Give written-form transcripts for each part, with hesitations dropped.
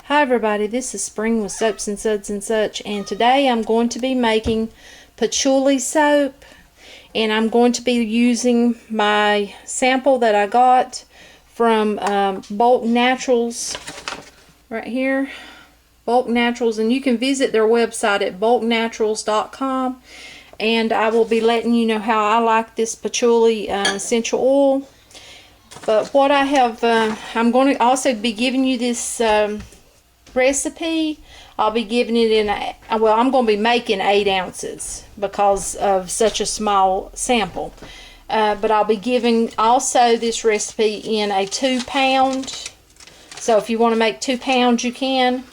Hi everybody, this is Spring with Soaps and Suds and Such, and today I'm going to be making patchouli soap, and I'm going to be using my sample that I got from Bulk Naturals right here, Bulk Naturals, and you can visit their website at bulknaturals.com, and I will be letting you know how I like this patchouli essential oil. But what I have, I'm going to also be giving you this recipe. I'll be giving it in I'm going to be making 8 ounces because of such a small sample, but I'll be giving also this recipe in a 2-pound, so if you want to make 2 pounds you can.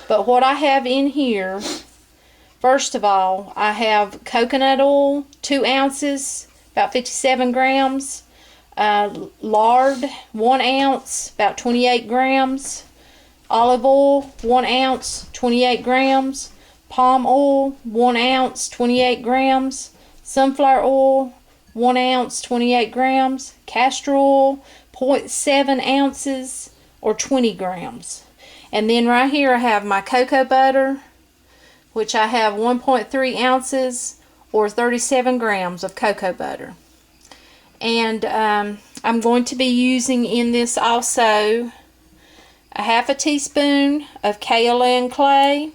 But what I have in here, first of all, I have coconut oil, 2 ounces, about 57 grams, lard, 1 ounce, about 28 grams, olive oil, 1 ounce, 28 grams, palm oil, 1 ounce, 28 grams, sunflower oil, 1 ounce, 28 grams, castor oil, 0.7 ounces, or 20 grams. And then right here I have my cocoa butter, which I have 1.3 ounces, or 37 grams of cocoa butter. And I'm going to be using in this also a 1/2 teaspoon of Kayolin Clay,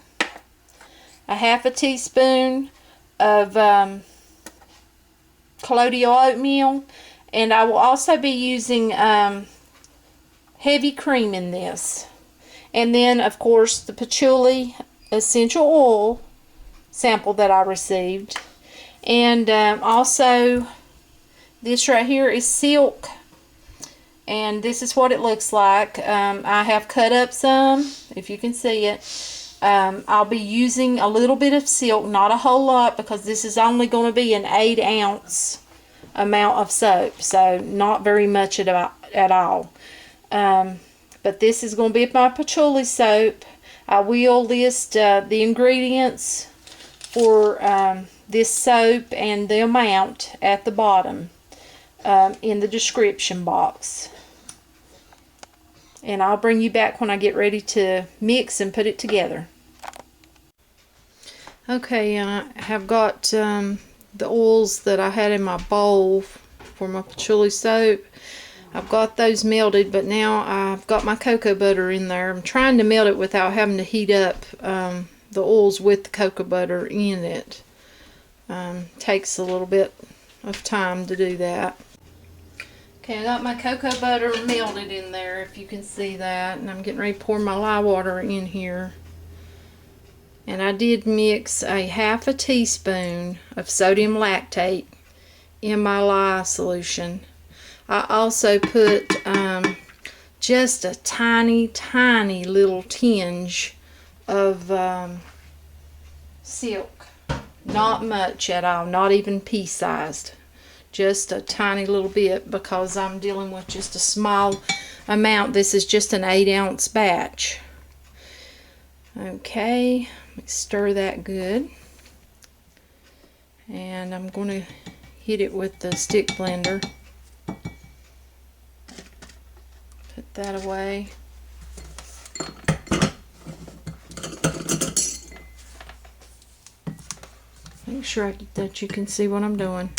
a 1/2 teaspoon of Colloidal Oatmeal, and I will also be using heavy cream in this. And then, of course, the patchouli essential oil sample that I received. And also, this right here is silk. And this is what it looks like. I have cut up some, if you can see it. I'll be using a little bit of silk, not a whole lot, because this is only going to be an 8-ounce amount of soap, so not very much at all. But this is going to be my patchouli soap. I will list the ingredients for this soap and the amount at the bottom in the description box. And I'll bring you back when I get ready to mix and put it together. Okay, I have got the oils that I had in my bowl for my patchouli soap. I've got those melted, but now I've got my cocoa butter in there. I'm trying to melt it without having to heat up the oils with the cocoa butter in it. Takes a little bit of time to do that. Okay, I got my cocoa butter melted in there, if you can see that, and I'm getting ready to pour my lye water in here. And I did mix a 1/2 teaspoon of sodium lactate in my lye solution. I also put just a tiny little tinge of silk. Not much at all, not even pea-sized. Just a tiny little bit, because I'm dealing with just a small amount. This is just an 8-ounce batch. Okay, let me stir that good. And I'm going to hit it with the stick blender. Put that away. Make sure that you can see what I'm doing.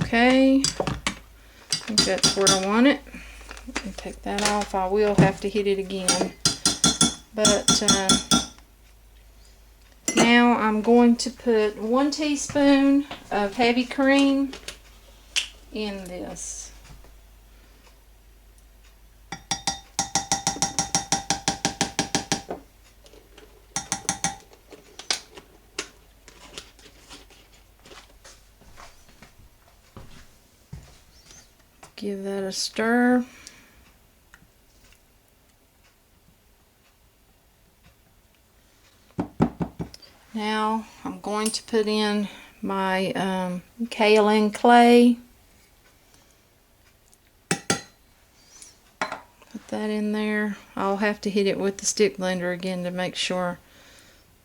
Okay, I think that's where I want it. Let me take that off. I will have to hit it again. But now I'm going to put 1 teaspoon of heavy cream in this. Give that a stir. Now I'm going to put in my Kayolin Clay. Put that that in there. I'll have to hit it with the stick blender again to make sure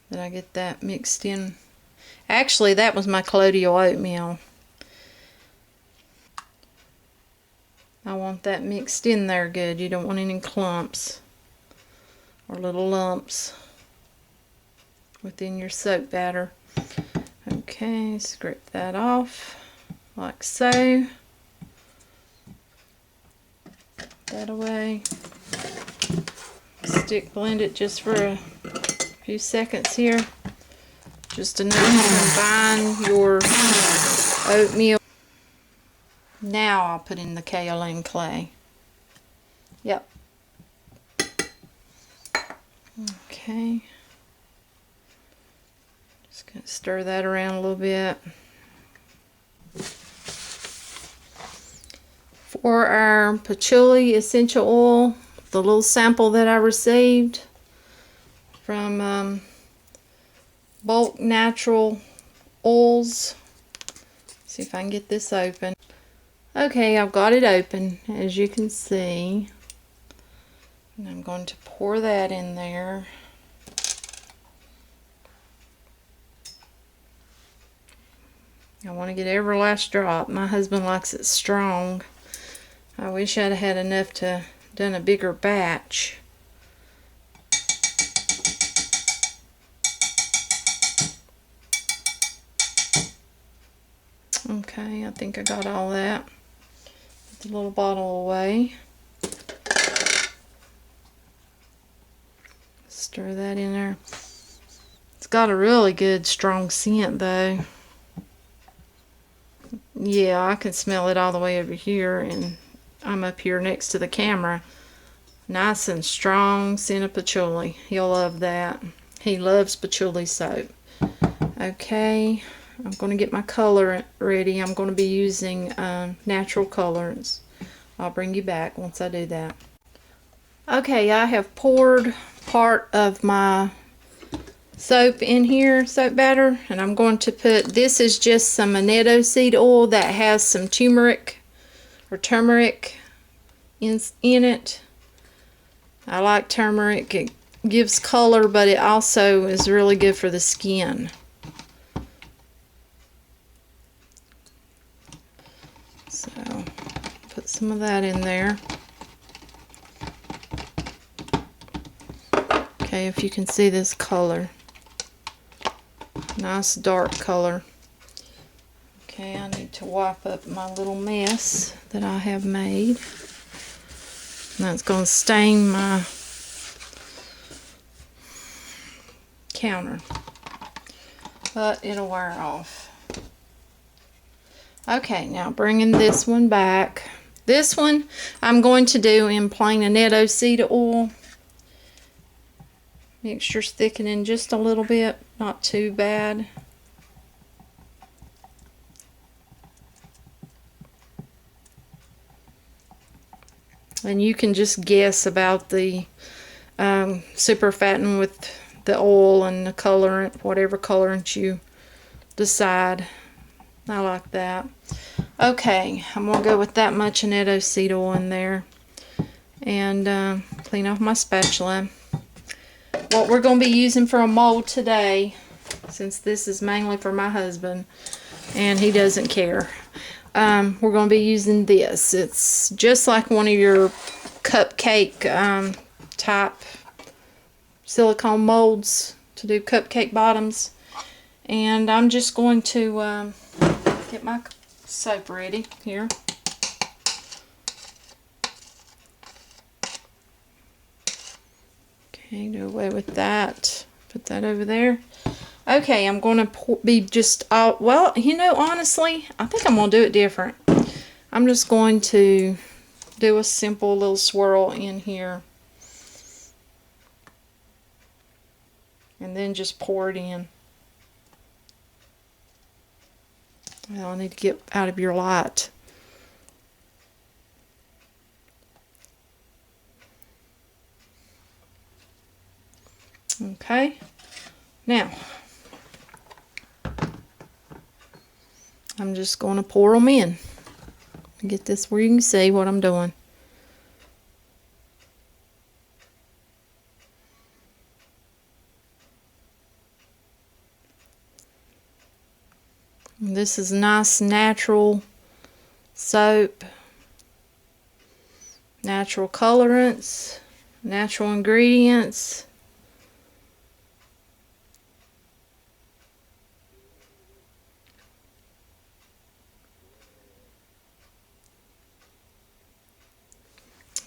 that I get that mixed in. Actually, that was my colloidal oatmeal. I want that mixed in there good. You don't want any clumps or little lumps within your soap batter. Okay, scrape that off like so. Put that away. Stick blend it just for a few seconds here. Just enough to combine your oatmeal. Now I'll put in the Kayolin Clay. Yep. Okay. Just gonna stir that around a little bit. For our patchouli essential oil, the little sample that I received from Bulk Natural Oils. See if I can get this open. Okay, I've got it open, as you can see. And I'm going to pour that in there. I want to get every last drop. My husband likes it strong. I wish I'd had enough to done a bigger batch. Okay, I think I got all that. Put the little bottle away. Stir that in there. It's got a really good strong scent though. Yeah, I can smell it all the way over here, and I'm up here next to the camera. Nice and strong scent of patchouli. He'll love that. He loves patchouli soap. Okay, I'm going to get my color ready. I'm going to be using natural colorants. I'll bring you back once I do that. Okay, I have poured part of my soap in here, soap batter, and I'm going to put, this is just some Annatto Seed oil that has some turmeric in it. I like turmeric. It gives color, but it also is really good for the skin. So put some of that in there. Okay, if you can see this color. Nice dark color. Okay, I need to wipe up my little mess that I have made. That's going to stain my counter, but it'll wear off. Okay, now bringing this one back. This one I'm going to do in plain Annatto Seed oil. Mixture's thickening just a little bit, not too bad. And you can just guess about the superfatting with the oil and the colorant, whatever colorant you decide. I like that. Okay, I'm going to go with that much Annatto Seed oil in there. And clean off my spatula. What we're going to be using for a mold today, since this is mainly for my husband and he doesn't care, we're going to be using this. It's just like one of your cupcake type silicone molds to do cupcake bottoms. And I'm just going to get my soap ready here. Okay, do away with that. Put that over there. Okay, I'm going to be just, well, you know, honestly, I think I'm going to do it different. I'm just going to do a simple little swirl in here. And then just pour it in. Well, I need to get out of your light. Okay, now I'm just going to pour them in. Get this where you can see what I'm doing. This is nice natural soap, natural colorants, natural ingredients.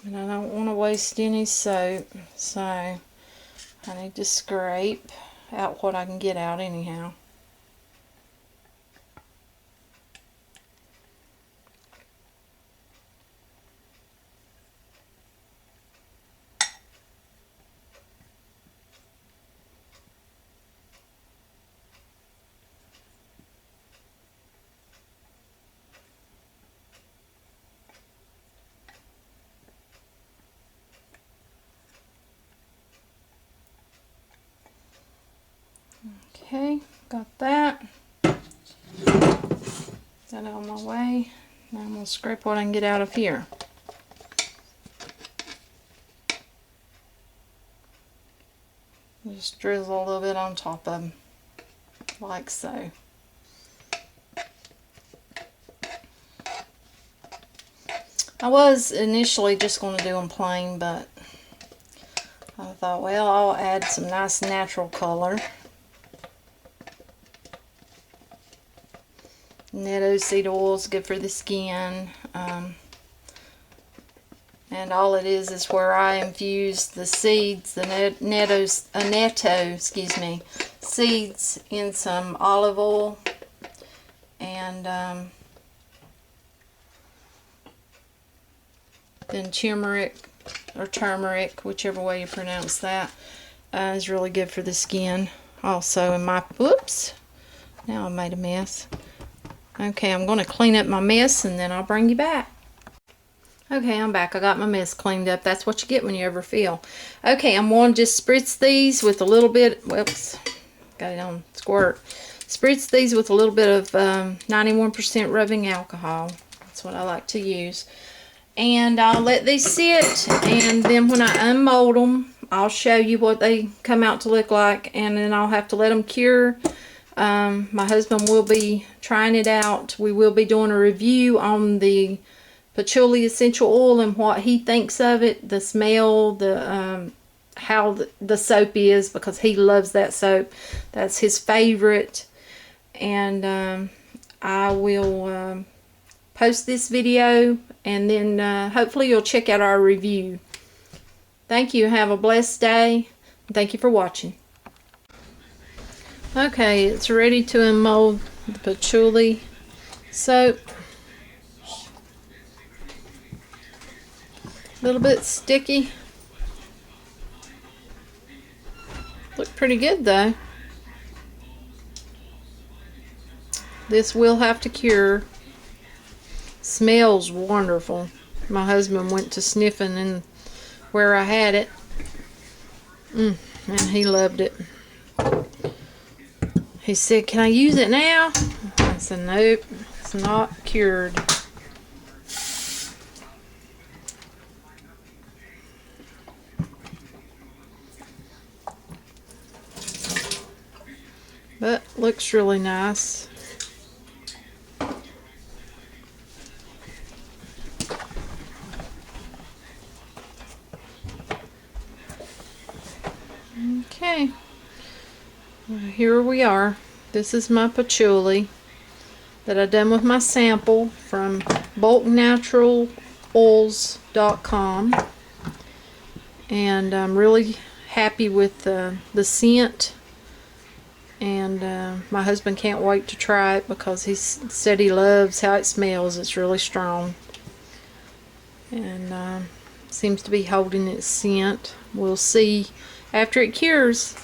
And I don't want to waste any soap, so I need to scrape out what I can get out anyhow. Okay, got that. That out of my way. Now I'm going to scrape what I can get out of here. Just drizzle a little bit on top of them, like so. I was initially just going to do them plain, but I thought, well, I'll add some nice natural color. Annatto Seed oil is good for the skin. And all it is where I infuse the seeds, the Annatto seeds in some olive oil and then turmeric, whichever way you pronounce that, is really good for the skin. Also in my, whoops, now I made a mess. Okay, I'm going to clean up my mess and then I'll bring you back. Okay, I'm back. I got my mess cleaned up. That's what you get when you overfill. Okay, I'm going to just spritz these with a little bit, whoops, got it on squirt. Spritz these with a little bit of 91% rubbing alcohol. That's what I like to use. And I'll let these sit, and then when I unmold them, I'll show you what they come out to look like, and then I'll have to let them cure. My husband will be trying it out. We will be doing a review on the patchouli essential oil and what he thinks of it, the smell, the how the soap is, because he loves that soap. That's his favorite. And I will post this video, and then hopefully you'll check out our review. Thank you. Have a blessed day. Thank you for watching. Okay, it's ready to unmold the patchouli soap. A little bit sticky. Look pretty good though. This will have to cure. Smells wonderful. My husband went to sniffing in where I had it, and he loved it. He said, "Can I use it now?" I said, "Nope, it's not cured." But looks really nice. Okay, well, here we are. This is my patchouli that I done with my sample from bulknaturaloils.com, and I'm really happy with the scent, and my husband can't wait to try it because he said he loves how it smells. It's really strong, and seems to be holding its scent. We'll see after it cures.